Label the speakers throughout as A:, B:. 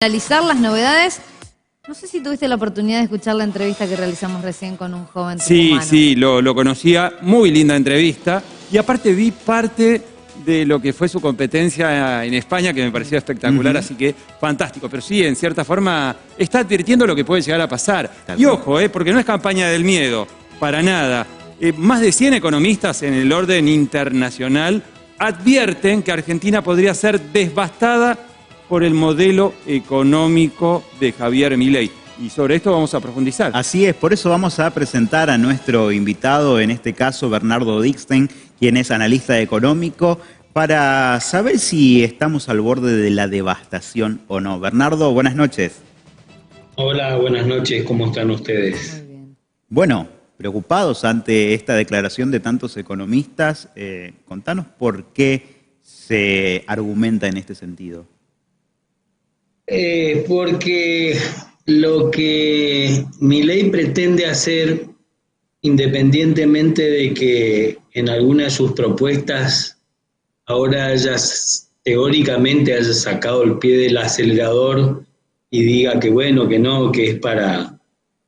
A: Analizar las novedades. No sé si tuviste la oportunidad de escuchar la entrevista que realizamos recién con un joven tucumano.
B: Sí, lo conocía, muy linda entrevista. Y aparte vi parte de lo que fue su competencia en España, que me pareció espectacular, así que fantástico. Pero sí, en cierta forma, está advirtiendo lo que puede llegar a pasar. Y ojo, porque no es campaña del miedo, para nada. Más de 100 economistas en el orden internacional advierten que Argentina podría ser devastada por el modelo económico de Javier Milei. Y sobre esto vamos a profundizar.
C: Así es, por eso vamos a presentar a nuestro invitado, en este caso Bernardo Dickstein, quien es analista económico, para saber si estamos al borde de la devastación o no. Bernardo, buenas noches.
D: Hola, buenas noches, ¿cómo están ustedes?
A: Muy bien.
C: Bueno, preocupados ante esta declaración de tantos economistas, contanos por qué se argumenta en este sentido.
D: Porque lo que Milei pretende hacer, independientemente de que en alguna de sus propuestas ahora teóricamente haya sacado el pie del acelerador y diga que bueno, que no, que es para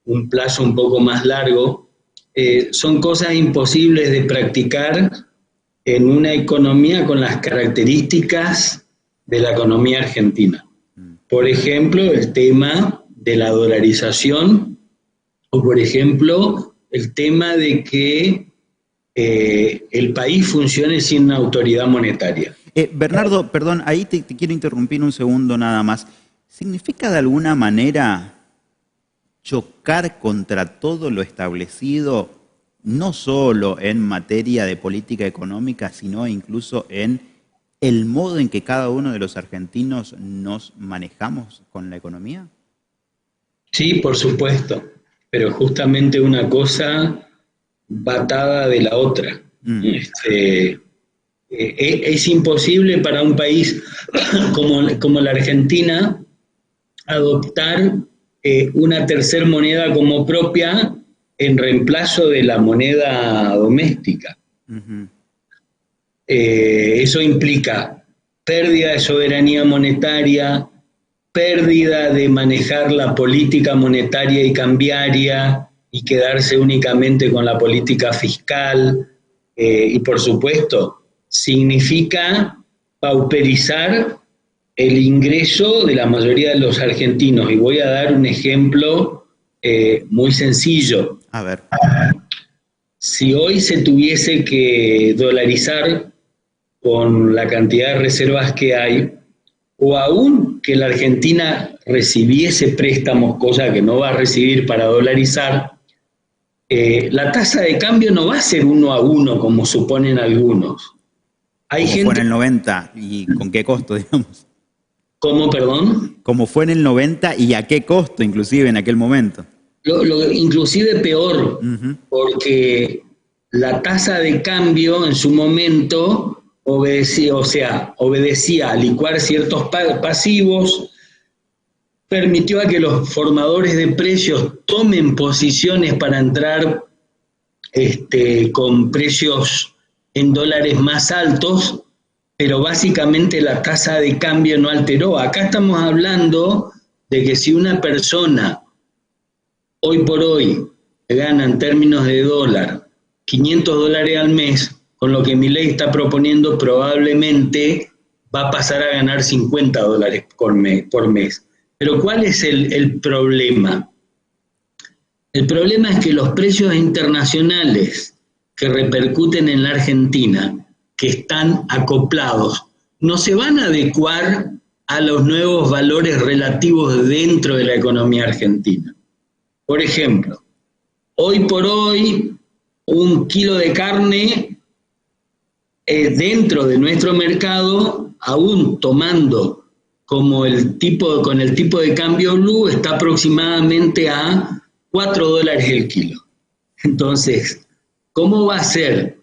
D: un plazo un poco más largo, son cosas imposibles de practicar en una economía con las características de la economía argentina. Por ejemplo, el tema de la dolarización, o por ejemplo, el tema de que el país funcione sin una autoridad monetaria.
C: Bernardo, perdón, ahí te quiero interrumpir un segundo nada más. ¿Significa de alguna manera chocar contra todo lo establecido, no solo en materia de política económica, sino incluso en el modo en que cada uno de los argentinos nos manejamos con la economía?
D: Sí, por supuesto, pero justamente una cosa va atada de la otra. Es imposible para un país como la Argentina adoptar una tercer moneda como propia en reemplazo de la moneda doméstica. Eso implica pérdida de soberanía monetaria, pérdida de manejar la política monetaria y cambiaria y quedarse únicamente con la política fiscal, y por supuesto significa pauperizar el ingreso de la mayoría de los argentinos. Y voy a dar un ejemplo muy sencillo.
C: A ver.
D: Si hoy se tuviese que dolarizar con la cantidad de reservas que hay, o aún que la Argentina recibiese préstamos, cosa que no va a recibir para dolarizar, la tasa de cambio no va a ser 1 a 1 como suponen algunos. Hay
C: Como
D: gente...
C: fue en el 90 y con qué costo, digamos.
D: ¿Cómo, perdón?
C: Como fue en el 90 y a qué costo, inclusive en aquel momento.
D: Inclusive peor, porque la tasa de cambio en su momento obedecía a licuar ciertos pasivos, permitió a que los formadores de precios tomen posiciones para entrar con precios en dólares más altos, pero básicamente la tasa de cambio no alteró. Acá estamos hablando de que si una persona hoy por hoy gana en términos de dólar $500 al mes, con lo que Milei está proponiendo probablemente va a pasar a ganar $50 por mes. Pero ¿cuál es el problema? El problema es que los precios internacionales que repercuten en la Argentina, que están acoplados, no se van a adecuar a los nuevos valores relativos dentro de la economía argentina. Por ejemplo, hoy por hoy, un kilo de carne dentro de nuestro mercado, aún tomando con el tipo de cambio blue, está aproximadamente a $4 el kilo. Entonces, ¿cómo va a ser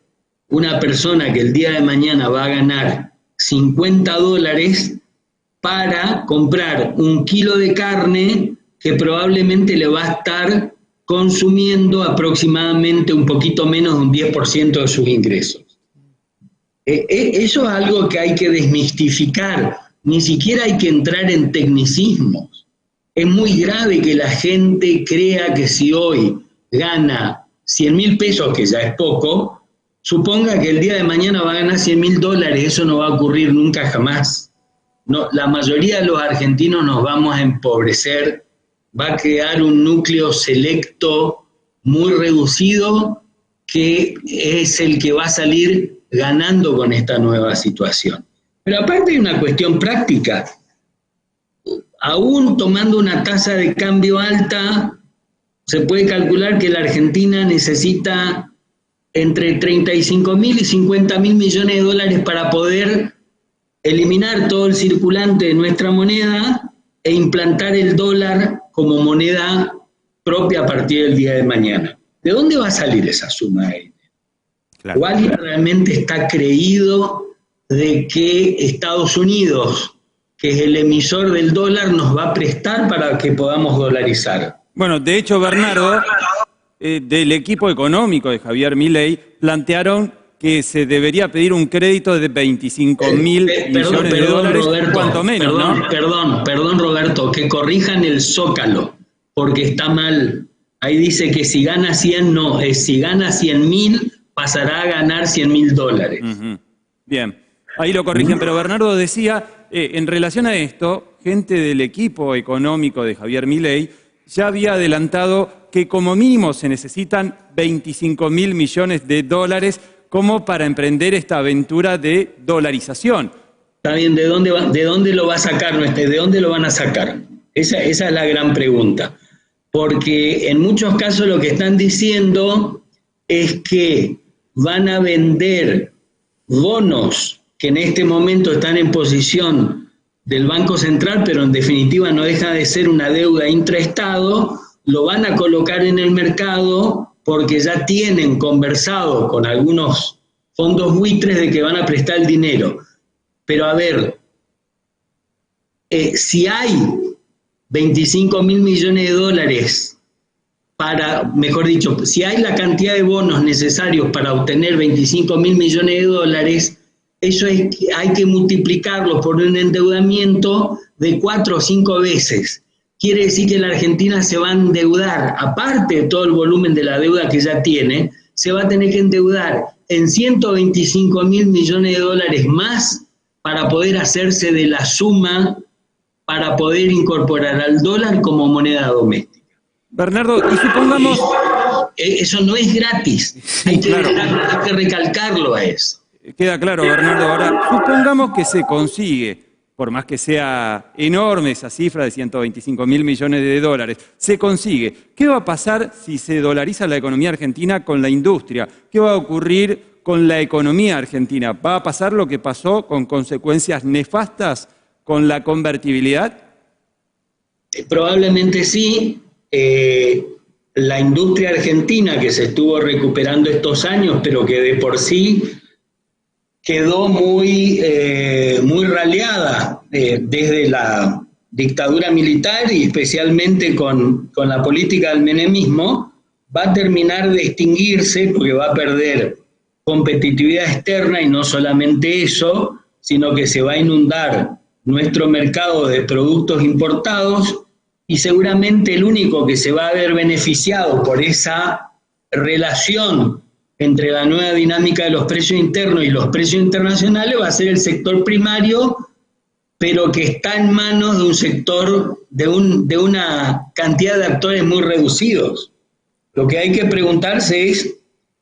D: una persona que el día de mañana va a ganar $50 para comprar un kilo de carne que probablemente le va a estar consumiendo aproximadamente un poquito menos de un 10% de sus ingresos? Eso es algo que hay que desmistificar, ni siquiera hay que entrar en tecnicismos. Es muy grave que la gente crea que si hoy gana 100.000 pesos, que ya es poco, suponga que el día de mañana va a ganar $100.000. Eso no va a ocurrir nunca jamás. No, la mayoría de los argentinos nos vamos a empobrecer, va a quedar un núcleo selecto muy reducido que es el que va a salir ganando con esta nueva situación. Pero aparte hay una cuestión práctica. Aún tomando una tasa de cambio alta, se puede calcular que la Argentina necesita entre 35.000 y 50.000 millones de dólares para poder eliminar todo el circulante de nuestra moneda e implantar el dólar como moneda propia a partir del día de mañana. ¿De dónde va a salir esa suma de dinero? Claro. ¿Cuál realmente está creído de que Estados Unidos, que es el emisor del dólar, nos va a prestar para que podamos dolarizar?
B: Bueno, de hecho, Bernardo, del equipo económico de Javier Milei, plantearon que se debería pedir un crédito de 25.000 millones de dólares, Roberto, cuanto menos, ¿no?
D: Perdón, Roberto, que corrijan el Zócalo, porque está mal. Ahí dice que si gana 100, no, es si gana 100.000, pasará a ganar $100.000.
B: Bien, ahí lo corrigen, pero Bernardo decía, en relación a esto, gente del equipo económico de Javier Milei ya había adelantado que como mínimo se necesitan 25.000 millones de dólares como para emprender esta aventura de dolarización.
D: Está bien, ¿de dónde lo va a sacar? ¿De dónde lo van a sacar? Esa es la gran pregunta. Porque en muchos casos lo que están diciendo es que van a vender bonos que en este momento están en posición del Banco Central, pero en definitiva no deja de ser una deuda intraestado, lo van a colocar en el mercado porque ya tienen conversado con algunos fondos buitres de que van a prestar el dinero. Pero a ver, si hay 25.000 millones de dólares mejor dicho, si hay la cantidad de bonos necesarios para obtener 25.000 millones de dólares, eso hay que multiplicarlo por un endeudamiento de 4 o 5 veces. Quiere decir que la Argentina se va a endeudar, aparte de todo el volumen de la deuda que ya tiene, se va a tener que endeudar en 125.000 millones de dólares más para poder hacerse de la suma para poder incorporar al dólar como moneda doméstica.
B: Bernardo, y supongamos...
D: Eso no es gratis, sí, hay que recalcarlo a eso.
B: Queda claro, Bernardo. Ahora, supongamos que se consigue, por más que sea enorme esa cifra de 125.000 millones de dólares, se consigue. ¿Qué va a pasar si se dolariza la economía argentina con la industria? ¿Qué va a ocurrir con la economía argentina? ¿Va a pasar lo que pasó con consecuencias nefastas con la convertibilidad?
D: Probablemente sí. La industria argentina, que se estuvo recuperando estos años, pero que de por sí quedó muy raleada desde la dictadura militar y especialmente con la política del menemismo, va a terminar de extinguirse porque va a perder competitividad externa, y no solamente eso, sino que se va a inundar nuestro mercado de productos importados, y seguramente el único que se va a ver beneficiado por esa relación entre la nueva dinámica de los precios internos y los precios internacionales va a ser el sector primario, pero que está en manos de un sector, de una cantidad de actores muy reducidos. Lo que hay que preguntarse es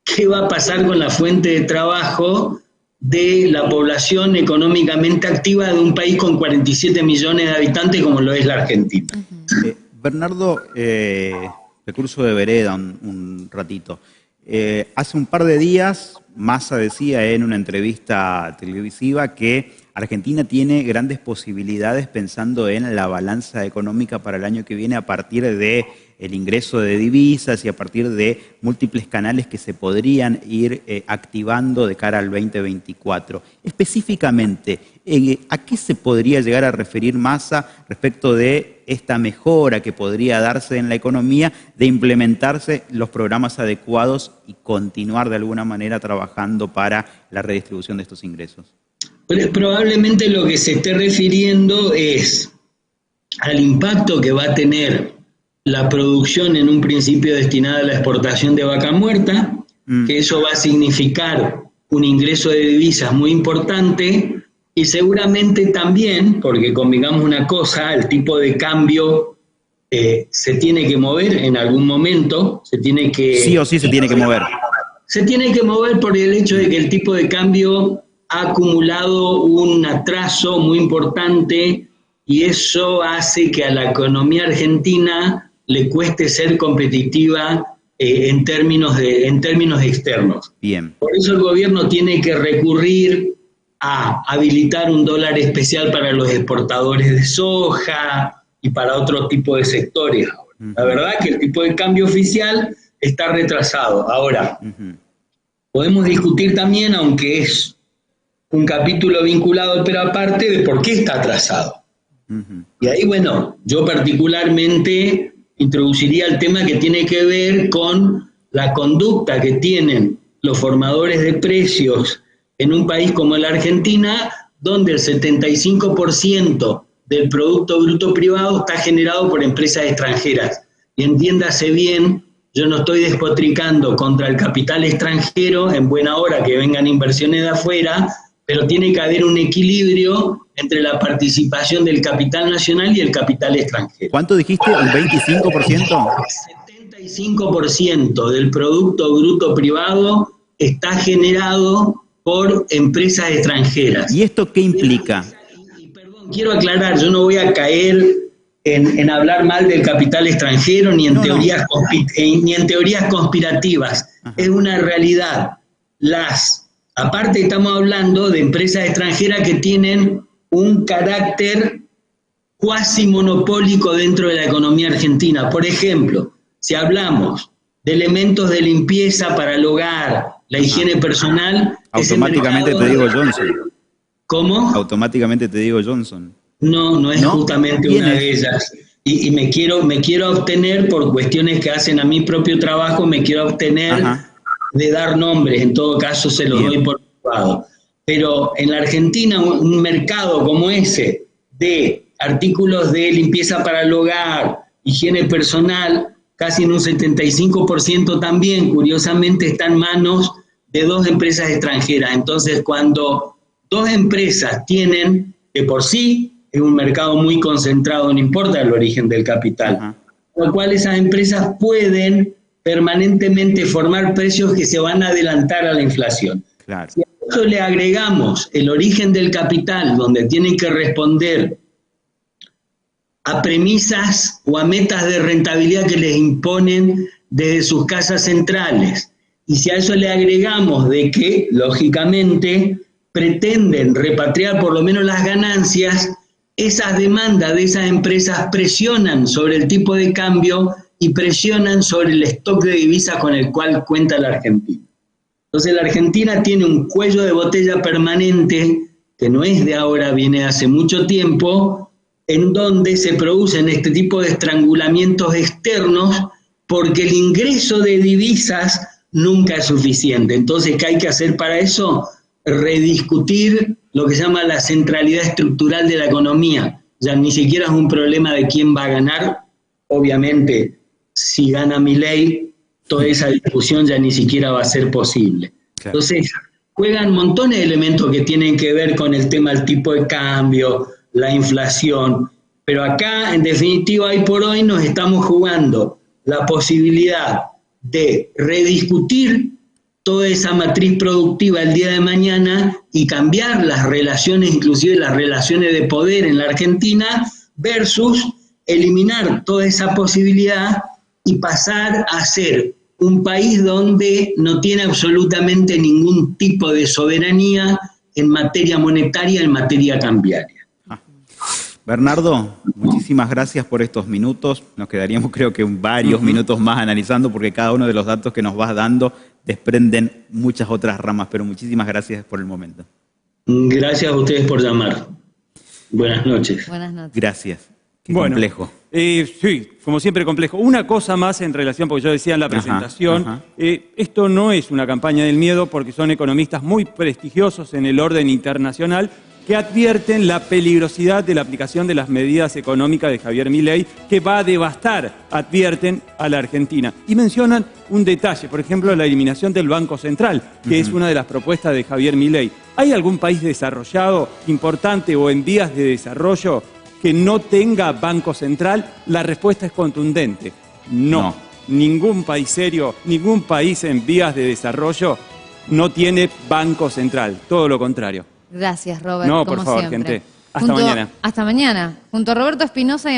D: qué va a pasar con la fuente de trabajo de la población económicamente activa de un país con 47 millones de habitantes como lo es la Argentina.
C: Bernardo, el curso de vereda un ratito. Hace un par de días, Massa decía en una entrevista televisiva que Argentina tiene grandes posibilidades pensando en la balanza económica para el año que viene a partir de el ingreso de divisas y a partir de múltiples canales que se podrían ir activando de cara al 2024. Específicamente, ¿a qué se podría llegar a referir Massa respecto de esta mejora que podría darse en la economía, de implementarse los programas adecuados y continuar de alguna manera trabajando para la redistribución de estos ingresos?
D: Probablemente lo que se esté refiriendo es al impacto que va a tener la producción en un principio destinada a la exportación de vaca muerta, que eso va a significar un ingreso de divisas muy importante, y seguramente también, porque convengamos una cosa, el tipo de cambio se tiene que mover en algún momento,
C: sí o sí se tiene que mover.
D: Se tiene que mover por el hecho de que el tipo de cambio ha acumulado un atraso muy importante y eso hace que a la economía argentina le cueste ser competitiva en términos externos.
C: Bien.
D: Por eso el gobierno tiene que recurrir a habilitar un dólar especial para los exportadores de soja y para otro tipo de sectores. La verdad que el tipo de cambio oficial está retrasado. Ahora, podemos discutir también, aunque es un capítulo vinculado pero aparte, de por qué está atrasado. Y ahí, bueno, yo particularmente introduciría el tema que tiene que ver con la conducta que tienen los formadores de precios en un país como la Argentina, donde el 75% del Producto Bruto Privado está generado por empresas extranjeras. Y entiéndase bien, yo no estoy despotricando contra el capital extranjero, en buena hora que vengan inversiones de afuera, pero tiene que haber un equilibrio entre la participación del capital nacional y el capital extranjero.
C: ¿Cuánto dijiste? ¿Un 25%?
D: 75% del Producto Bruto Privado está generado por empresas extranjeras.
C: ¿Y esto qué implica?
D: Y perdón, quiero aclarar, yo no voy a caer en hablar mal del capital extranjero ni en teorías conspirativas. Ajá. Es una realidad. Aparte estamos hablando de empresas extranjeras que tienen un carácter cuasi monopólico dentro de la economía argentina. Por ejemplo, si hablamos de elementos de limpieza para el hogar, la higiene personal...
C: Automáticamente te digo Johnson.
D: ¿Cómo?
C: Automáticamente te digo Johnson.
D: No es justamente una de ellas. Y me quiero abstener por cuestiones que hacen a mi propio trabajo, me quiero abstener de dar nombres, en todo caso se los doy por privado. Pero en la Argentina un mercado como ese de artículos de limpieza para el hogar, higiene personal, casi en un 75% también, curiosamente, está en manos de 2 empresas extranjeras. Entonces, cuando 2 empresas tienen, de por sí, es un mercado muy concentrado, no importa el origen del capital, con lo cual esas empresas pueden permanentemente formar precios que se van a adelantar a la inflación.
C: Claro.
D: Si a eso le agregamos el origen del capital, donde tienen que responder a premisas o a metas de rentabilidad que les imponen desde sus casas centrales, y si a eso le agregamos de que, lógicamente, pretenden repatriar por lo menos las ganancias, esas demandas de esas empresas presionan sobre el tipo de cambio y presionan sobre el stock de divisas con el cual cuenta la Argentina. Entonces la Argentina tiene un cuello de botella permanente, que no es de ahora, viene de hace mucho tiempo, en donde se producen este tipo de estrangulamientos externos porque el ingreso de divisas nunca es suficiente. Entonces, ¿qué hay que hacer para eso? Rediscutir lo que se llama la centralidad estructural de la economía. Ya ni siquiera es un problema de quién va a ganar. Obviamente, si gana Milei, toda esa discusión ya ni siquiera va a ser posible. Claro. Entonces, juegan montones de elementos que tienen que ver con el tema del tipo de cambio, la inflación, pero acá, en definitiva, hoy por hoy nos estamos jugando la posibilidad de rediscutir toda esa matriz productiva el día de mañana y cambiar las relaciones, inclusive las relaciones de poder en la Argentina, versus eliminar toda esa posibilidad y pasar a ser un país donde no tiene absolutamente ningún tipo de soberanía en materia monetaria, en materia cambiaria.
C: Bernardo, muchísimas gracias por estos minutos. Nos quedaríamos creo que varios minutos más analizando porque cada uno de los datos que nos vas dando desprenden muchas otras ramas, pero muchísimas gracias por el momento.
D: Gracias a ustedes por llamar. Buenas noches.
A: Buenas noches.
C: Gracias. Qué complejo.
B: Sí, como siempre complejo. Una cosa más en relación, porque yo decía en la presentación, esto no es una campaña del miedo porque son economistas muy prestigiosos en el orden internacional que advierten la peligrosidad de la aplicación de las medidas económicas de Javier Milei, que va a devastar, advierten, a la Argentina. Y mencionan un detalle, por ejemplo, la eliminación del Banco Central, que es una de las propuestas de Javier Milei. ¿Hay algún país desarrollado, importante o en vías de desarrollo que no tenga Banco Central? La respuesta es contundente. No. Ningún país serio, ningún país en vías de desarrollo no tiene Banco Central. Todo lo contrario.
A: Gracias, Robert.
B: No, por favor,
A: siempre.
B: gente. Hasta mañana.
A: Hasta mañana. Junto a Roberto Espinosa y